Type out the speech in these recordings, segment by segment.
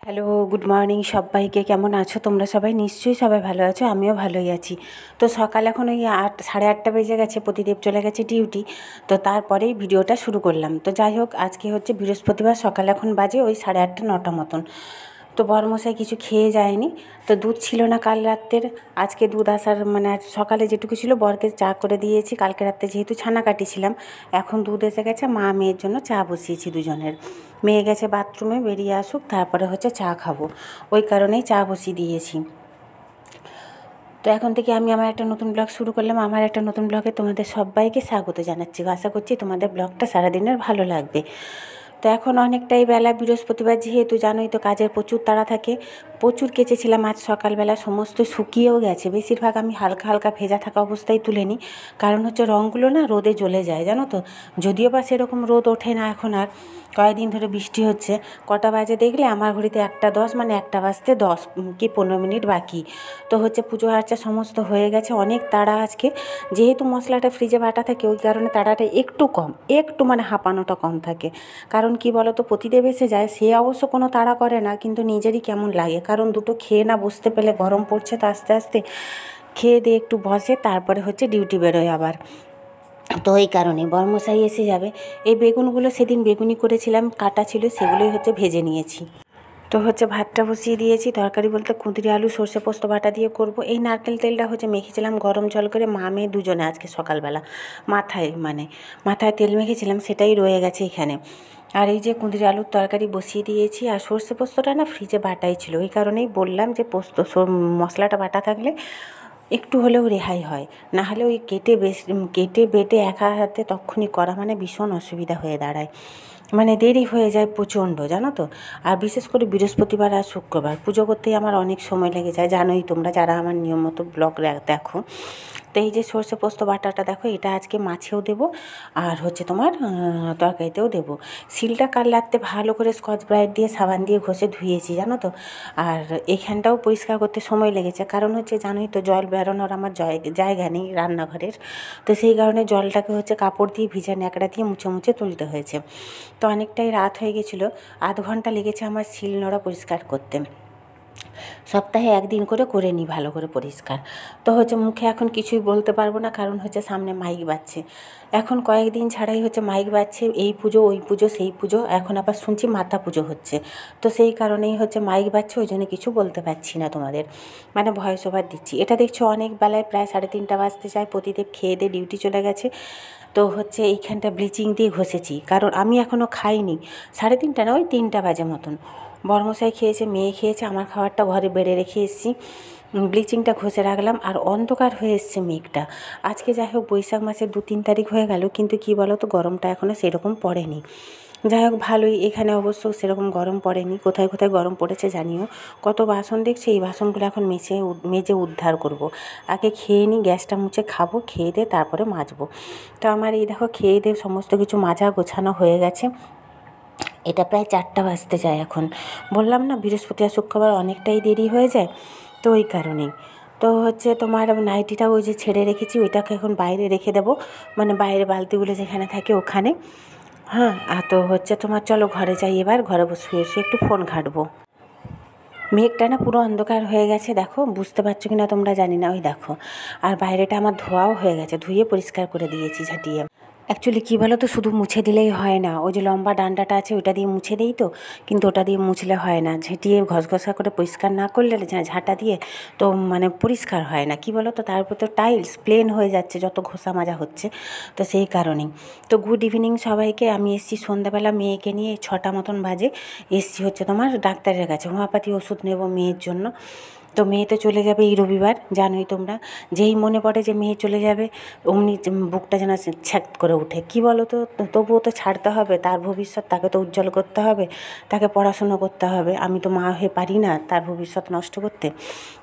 Hello, good morning সবাইকে। কেমন আছো তোমরা সবাই? নিশ্চয়ই সবাই ভালো আছো, আমিও ভালোই আছি। তো সকাল এখন ওই 8, 8:30 বেজে গেছে, প্রতিদেব চলে গেছে ডিউটি। তো তারপরেই ভিডিওটা শুরু করলাম। তো যাই হোক, আজকে হচ্ছে বৃহস্পতিবার, সকাল এখন বাজে ওই 8:30, 9টা মতন। তো বরমশাই কিছু খেয়ে যায়নি, তো দুধ ছিল না কাল রাত্রের। আজকে দুধ আসার আজ সকালে যেটুকু ছিল বরকে চা করে দিয়েছি। কালকে রাত্রে যেহেতু ছানা কাটিছিলাম, এখন দুধ এসে গেছে, মা মেয়ের জন্য চা বসিয়েছি দুজনের। মেয়ে গেছে বাথরুমে, বেরিয়ে আসুক তারপরে হচ্ছে চা খাবো, ওই কারণেই চা বসিয়ে দিয়েছি। তো এখন থেকে আমি আমার একটা নতুন ব্লগ শুরু করলাম। আমার একটা নতুন ব্লগে তোমাদের সবাইকে স্বাগত জানাচ্ছি। আশা করছি তোমাদের ব্লগটা সারাদিনের ভালো লাগবে। তো এখন অনেকটাই বেলা, বৃহস্পতিবার যেহেতু জানোই তো কাজের প্রচুর তাড়া থাকে। প্রচুর কেচেছিলাম আজ সকালবেলা, সমস্ত শুকিয়েও গেছে। বেশিরভাগ আমি হালকা হালকা ভেজা থাকা অবস্থায় তুলে নিই, কারণ হচ্ছে রঙগুলো না রোদে জ্বলে যায় জানো তো। যদিও বা সেরকম রোদ ওঠে না এখন, আর কয়েকদিন ধরে বৃষ্টি হচ্ছে। কটা বাজে দেখলে আমার ঘড়িতে 1:10, 1টা বাজতে 10 কি 15 মিনিট বাকি। তো হচ্ছে পুজো আর্চা সমস্ত হয়ে গেছে, অনেক তাড়া আজকে। যেহেতু মশলাটা ফ্রিজে বাটা থাকে ওই কারণে তাড়াটা একটু কম, একটু হাঁপানোটা কম থাকে। কারণ কি বলো তো, প্রতিদেব এসে যায়, সে অবশ্য কোনো তাড়া করে না, কিন্তু নিজেরই কেমন লাগে, কারণ দুটো খেয়ে না বসতে পেলে, গরম পড়ছে তো আস্তে আস্তে, খেয়ে দিয়ে একটু বসে তারপরে হচ্ছে ডিউটি বেরোয় আবার। তো এই কারণে বরমশাই এসে যাবে। এই বেগুনগুলো সেদিন বেগুনি করেছিলাম, কাটা ছিল, সেগুলোই হচ্ছে ভেজে নিয়েছি। তো হচ্ছে ভাতটা বসিয়ে দিয়েছি। তরকারি বলতে কুঁদরি আলু সর্ষে পোস্ত বাটা দিয়ে করব। এই নারকেল তেলটা হচ্ছে মেখেছিলাম গরম জল করে, মা মেয়ে দুজনে আজকে সকালবেলা মাথায় তেল মেখেছিলাম, সেটাই রয়ে গেছে এখানে। আর এই যে কুঁদরি আলুর তরকারি বসিয়ে দিয়েছি। আর সর্ষে পোস্তটা না ফ্রিজে বাটাই ছিল, ওই কারণেই বললাম যে মশলাটা বাটা থাকলে একটু হলেও রেহাই হয়। না হলে ওই কেটে বেটে একা হাতে তক্ষুনি করা ভীষণ অসুবিধা হয়ে দাঁড়ায়, দেরি হয়ে যায় প্রচণ্ড জানো তো। আর বিশেষ করে বৃহস্পতিবার আর শুক্রবার পুজো করতেই আমার অনেক সময় লেগে যায়, জানোই তোমরা যারা আমার নিয়ম মতো ব্লগ দেখো। তো এই যে সর্ষে পোস্ত বাটাটা দেখো, এটা আজকে মাছেও দেবো আর হচ্ছে তোমার তরকারিতেও দেবো। শিলটা কাল রাত্রে ভালো করে স্কচ ব্রাইট দিয়ে সাবান দিয়ে ঘষে ধুয়েছি জানো তো। আর এখানটাও পরিষ্কার করতে সময় লেগেছে, কারণ হচ্ছে জানোই তো জল বেরোনোর আমার জায়গা নেই রান্নাঘরের। তো সেই কারণে জলটাকে হচ্ছে কাপড় দিয়ে ভিজা ন্যাকড়া দিয়ে মুছে মুছে তুলতে হয়েছে। তো অনেকটাই রাত হয়ে গেছিলো, আধ ঘন্টা লেগেছে আমার শিল নোড়া পরিষ্কার করতে। সপ্তাহে একদিন করে নিই ভালো করে পরিষ্কার। তো হচ্ছে মুখে এখন কিছুই বলতে পারবো না, কারণ হচ্ছে সামনে মাইক বাজছে। এখন কয়েকদিন ছাড়াই হচ্ছে মাইক বাজছে, এই পুজো ওই পুজো সেই পুজো, এখন আবার শুনছি মাতা পুজো হচ্ছে। তো সেই কারণেই হচ্ছে মাইক বাজছে, ওই জন্য কিছু বলতে পারছি না তোমাদের, ভয়েস ওভার দিচ্ছি। এটা দেখছো অনেক বেলায়, প্রায় 3:30 বাজতে চায়, প্রতিদেব খেয়ে দিয়ে ডিউটি চলে গেছে। তো হচ্ছে এইখানটা ব্লিচিং দিয়ে ঘষেছি, কারণ আমি এখনও খাইনি। 3:30 না, ওই 3টা বাজে মতন। বরমশাই খেয়েছে, মেয়ে খেয়েছে, আমার খাবারটা ঘরে বেড়ে রেখে এসেছি, ব্লিচিংটা ঘষে রাখলাম। আর অন্ধকার হয়ে এসছে মেঘটা আজকে। যাই হোক, বৈশাখ মাসের 2-3 তারিখ হয়ে গেল, কিন্তু কি বলো তো, গরমটা এখনও সেরকম পড়েনি। যাই হোক ভালোই, এখানে অবশ্য সেরকম গরম পড়েনি, কোথায় কোথায় গরম পড়েছে জানিও। কত বাসন দেখছি, এই বাসনগুলো এখন মেজে উদ্ধার করব। আগে খেয়ে নিই, গ্যাসটা মুছে খাবো, খেয়ে দিয়ে তারপরে মাজবো। তো আমার এই দেখো খেয়ে দিয়ে সমস্ত কিছু মাজা গোছানো হয়ে গেছে। এটা প্রায় 4টা বাজতে যায় এখন। বললাম না বৃহস্পতি আর শুক্রবার অনেকটাই দেরি হয়ে যায়, তো ওই কারণেই। তো হচ্ছে তোমার নাইটিটা ওই যে ছেড়ে রেখেছি, ওইটাকে এখন বাইরে রেখে দেবো, বাইরে বালতিগুলো যেখানে থাকে ওখানে। হ্যাঁ, আর তো হচ্ছে তোমার চলো ঘরে যাই, এবার ঘরে শুয়ে একটু ফোন ঘাঁটবো। মেঘটা না পুরো অন্ধকার হয়ে গেছে, দেখো বুঝতে পারছো কি না তোমরা জানি না, ওই দেখো। আর বাইরেটা আমার ধোয়াও হয়ে গেছে, ধুয়ে পরিষ্কার করে দিয়েছি ঝাঁটিয়ে। অ্যাকচুয়ালি কী বলো তো, শুধু মুছে দিলেই হয় না, ওই যে লম্বা ডান্ডাটা আছে ওইটা দিয়ে মুছে দিই তো, কিন্তু ওটা দিয়ে মুছলে হয় না, ঝেঁটিয়ে ঘষঘষা করে পরিষ্কার না করলে ঝাঁটা দিয়ে তো পরিষ্কার হয় না। কী বলো তো, তার উপর তো টাইলস প্লেন হয়ে যাচ্ছে যত ঘষা মাজা হচ্ছে, তো সেই কারণেই। তো গুড ইভিনিং সবাইকে। আমি এসছি সন্ধ্যাবেলা মেয়েকে নিয়ে, 6টা মতন বাজে, এসছি হচ্ছে তোমার ডাক্তারের কাছে, হোমিওপ্যাথি ওষুধ নেব মেয়ের জন্য। তো মেয়ে তো চলে যাবে এই রবিবার, জানোই তোমরা। যেই মনে পড়ে যে মেয়ে চলে যাবে, অমনি বুকটা যেন ছ্যাক করে ওঠে। কী বলো তো, তবুও তো ছাড়তে হবে, তার ভবিষ্যৎ তাকে তো উজ্জ্বল করতে হবে, তাকে পড়াশুনো করতে হবে। আমি তো মা হয়ে পারি না তার ভবিষ্যৎ নষ্ট করতে।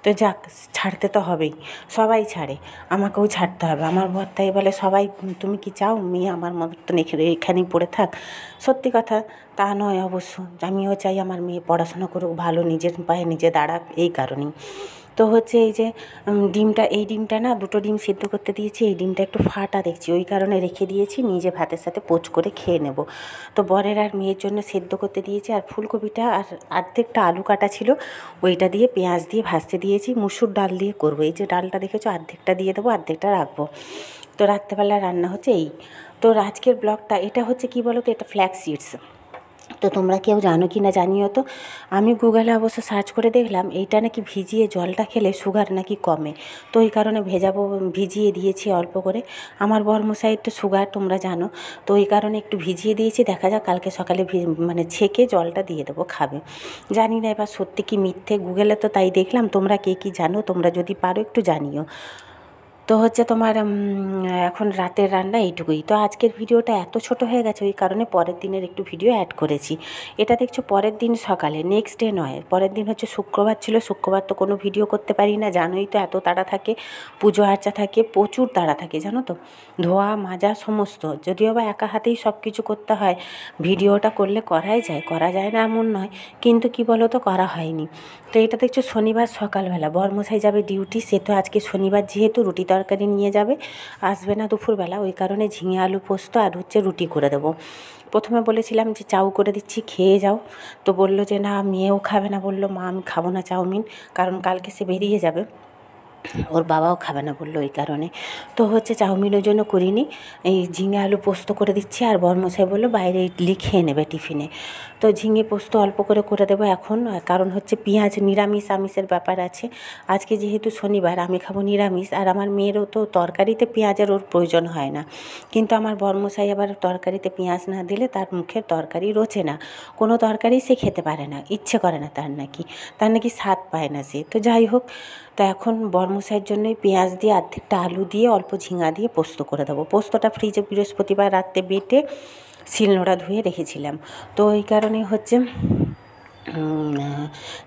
তো যাক, ছাড়তে তো হবেই, সবাই ছাড়ে, আমাকেও ছাড়তে হবে। আমার বর তাই বলে, সবাই তুমি কি চাও মেয়ে আমার মতন এখানেই পড়ে থাক? সত্যি কথা, তা নয় অবশ্য, আমিও চাই আমার মেয়ে পড়াশোনা করুক, ভালো নিজের পায়ে নিজে দাঁড়াক, এই কারণেই। তো হচ্ছে এই যে এই ডিমটা না, দুটো ডিম সিদ্ধ করতে দিয়েছি, এই ডিমটা একটু ফাটা দেখছি, ওই কারণে রেখে দিয়েছি, নিজে ভাতের সাথে পোচ করে খেয়ে নেব। তো বরের আর মেয়ের জন্য সেদ্ধ করতে দিয়েছি। আর ফুলকপিটা আর অর্ধেকটা আলু কাটা ছিল, ওইটা দিয়ে পেঁয়াজ দিয়ে ভাজতে দিয়েছি। মুসুর ডাল দিয়ে করবো, এই যে ডালটা দেখেছো, অর্ধেকটা দিয়ে দেবো, অর্ধেকটা রাখবো। তো রাত্রেবেলা রান্না হচ্ছে এই। তো আজকের ব্লগটা এটা হচ্ছে কি বলো তো, এটা ফ্ল্যাক্স সিডস। তো তোমরা কেউ জানো কি না জানিও তো। আমি গুগলে অবশ্য সার্চ করে দেখলাম এইটা নাকি ভিজিয়ে জলটা খেলে সুগার নাকি কমে। তো ওই কারণে ভিজিয়ে দিয়েছি অল্প করে। আমার বরমশাইয়ের তো সুগার তোমরা জানো, তো ওই কারণে একটু ভিজিয়ে দিয়েছি। দেখা যাক কালকে সকালে মানে ছেঁকে জলটা দিয়ে দেবো, খাবে। জানি না এবার সত্যি কি মিথ্যে, গুগলে তো তাই দেখলাম। তোমরা কে কী জানো, তোমরা যদি পারো একটু জানিও। তো হচ্ছে তোমার এখন রাতের রান্না এইটুকুই। তো আজকের ভিডিওটা এত ছোট হয়ে গেছে, ওই কারণে পরের দিনের একটু ভিডিও অ্যাড করেছি। এটা দেখছো পরের দিন সকালে, নেক্সট ডে নয়, পরের দিন হচ্ছে শুক্রবার ছিল। শুক্রবার তো কোনো ভিডিও করতে পারি না, জানোই তো, এত তাড়া থাকে, পুজো আর্চা থাকে, প্রচুর তাড়া থাকে জানো তো, ধোয়া মাজা সমস্ত। যদিও বা একা হাতেই সব কিছু করতে হয়, ভিডিওটা করলে করা যায় না এমন নয়, কিন্তু কি বলো তো, করা হয়নি। তো এটা দেখছো শনিবার সকালবেলা, বরমশাই যাবে ডিউটি, সে তো আজকে শনিবার যেহেতু রুটি তরকারি নিয়ে যাবে, আসবে না দুপুরবেলা, ওই কারণে ঝিঙে আলু পোস্ত আর হচ্ছে রুটি করে দেবো। প্রথমে বলেছিলাম যে চাউ করে দিচ্ছি, খেয়ে যাও। তো বললো যে না, মেয়েও খাবে না, বললো মা আমি খাবো না চাউমিন, কারণ কালকে সে বেরিয়ে যাবে, ওর বাবাও খাবে না বললো, ওই কারণে। তো হচ্ছে চাউমিনের জন্য করিনি, এই ঝিঙে আলু পোস্ত করে দিচ্ছি। আর বরমশাই বললো বাইরে ইডলি খেয়ে নেবে টিফিনে। তো ঝিঙে পোস্ত অল্প করে দেবো এখন, কারণ হচ্ছে পেঁয়াজ, নিরামিষ আমিষের ব্যাপার আছে। আজকে যেহেতু শনিবার, আমি খাবো নিরামিষ, আর আমার মেয়েরও তো তরকারিতে পেঁয়াজের ওর প্রয়োজন হয় না। কিন্তু আমার বরমশাই আবার তরকারিতে পেঁয়াজ না দিলে তার মুখের তরকারি রোচে না, কোনো তরকারি সে খেতে পারে না, ইচ্ছে করে না তার নাকি স্বাদ পায় না সে। তো যাই হোক, তো এখন বরমশাইয়ের জন্যই পেঁয়াজ দিয়ে অর্ধেকটা আলু দিয়ে অল্প ঝিঙা দিয়ে পোস্ত করে দেবো। পোস্তটা ফ্রিজে বৃহস্পতিবার রাত্রে বেটে শিলনোড়া ধুয়ে রেখেছিলাম। তো ওই কারণে হচ্ছে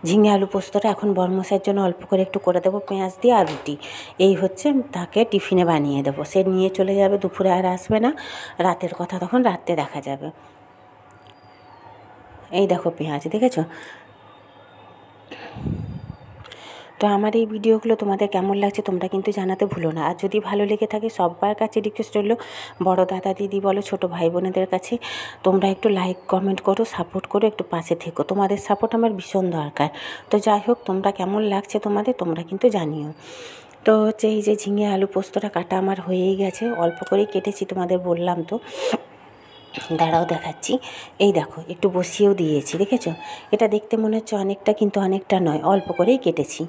ঝিঙে আলু পোস্তটা এখন বরমশাইয়ের জন্য অল্প করে একটু করে দেবো, পেঁয়াজ দিয়ে আর রুটি। এই হচ্ছে তাকে টিফিনে বানিয়ে দেবো, সে নিয়ে চলে যাবে, দুপুরে আর আসবে না, রাতের কথা তখন রাত্রে দেখা যাবে। এই দেখো পেঁয়াজ দেখেছো। তো আমার এই ভিডিওগুলো তোমাদের কেমন লাগছে তোমরা কিন্তু জানাতে ভুলো না। আর যদি ভালো লেগে থাকে, সবার কাছে রিকোয়েস্ট রইলো, বড় দাদা দিদি বলো, ছোটো ভাই বোনেদের কাছে, তোমরা একটু লাইক কমেন্ট করো, সাপোর্ট করো, একটু পাশে থেকো, তোমাদের সাপোর্ট আমার ভীষণ দরকার। তো যাই হোক, তোমরা কেমন লাগছে তোমরা কিন্তু জানিও। তো হচ্ছে এই যে ঝিঙে আলু পোস্তটা কাটা আমার হয়েই গেছে, অল্প করেই কেটেছি, তোমাদের বললাম তো। দাঁড়াও দেখাচ্ছি, এই দেখো একটু বসিয়েও দিয়েছি, দেখেছো। এটা দেখতে মনে হচ্ছে অনেকটা, কিন্তু অনেকটা নয়, অল্প করেই কেটেছি।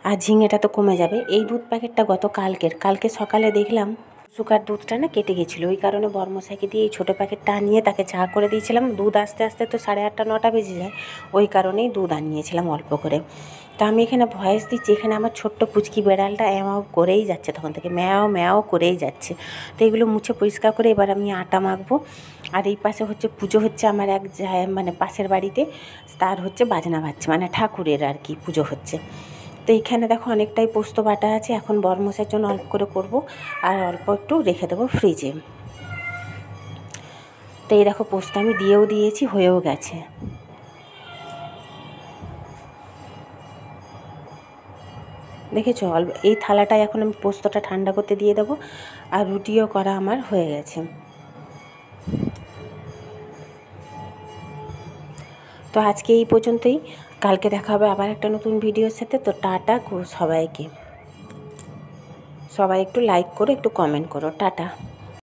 আর ঝিঙেটা তো কমে যাবে। এই দুধ প্যাকেটটা কালকে সকালে দেখলাম সুগার দুধটা না কেটে গেছিলো, ওই কারণে বরমশাইকে দিয়ে এই ছোটো প্যাকেটটা আনিয়ে তাকে চা করে দিয়েছিলাম। দুধ আস্তে আস্তে তো 8:30 9টা বেজে যায়, ওই কারণেই দুধ আনিয়েছিলাম অল্প করে। তা আমি এখানে ভয়েস দিচ্ছি, এখানে আমার ছোট্ট পুচকি বেড়ালটা ম্যাও করেই যাচ্ছে, তখন থেকে ম্যাও করেই যাচ্ছে। তো এগুলো মুছে পরিষ্কার করে এবার আমি আটা মাখবো। আর এই পাশে হচ্ছে পুজো হচ্ছে আমার মানে পাশের বাড়িতে, তার হচ্ছে বাজনা বাজছে, মানে ঠাকুরের আর কি পুজো হচ্ছে। তো এইখানে দেখো অনেকটাই পোস্ত বাটা আছে, এখন বরমশাইয়ের জন্য অল্প করে করব, আর অল্প একটু রেখে দেবো ফ্রিজে। তো এই দেখো পোস্ত আমি দিয়েও দিয়েছি, হয়েও গেছে। দেখেছো, এই থালাটায় এখন আমি পোস্তটা ঠান্ডা করতে দিয়ে দেবো। আর রুটিও করা আমার হয়ে গেছে। তো আজকে এই পর্যন্তই, কালকে দেখা হবে আবার একটা নতুন ভিডিওর সাথে। তো টাটা সবাইকে, সবাই একটু লাইক করো, একটু কমেন্ট করো, টাটা।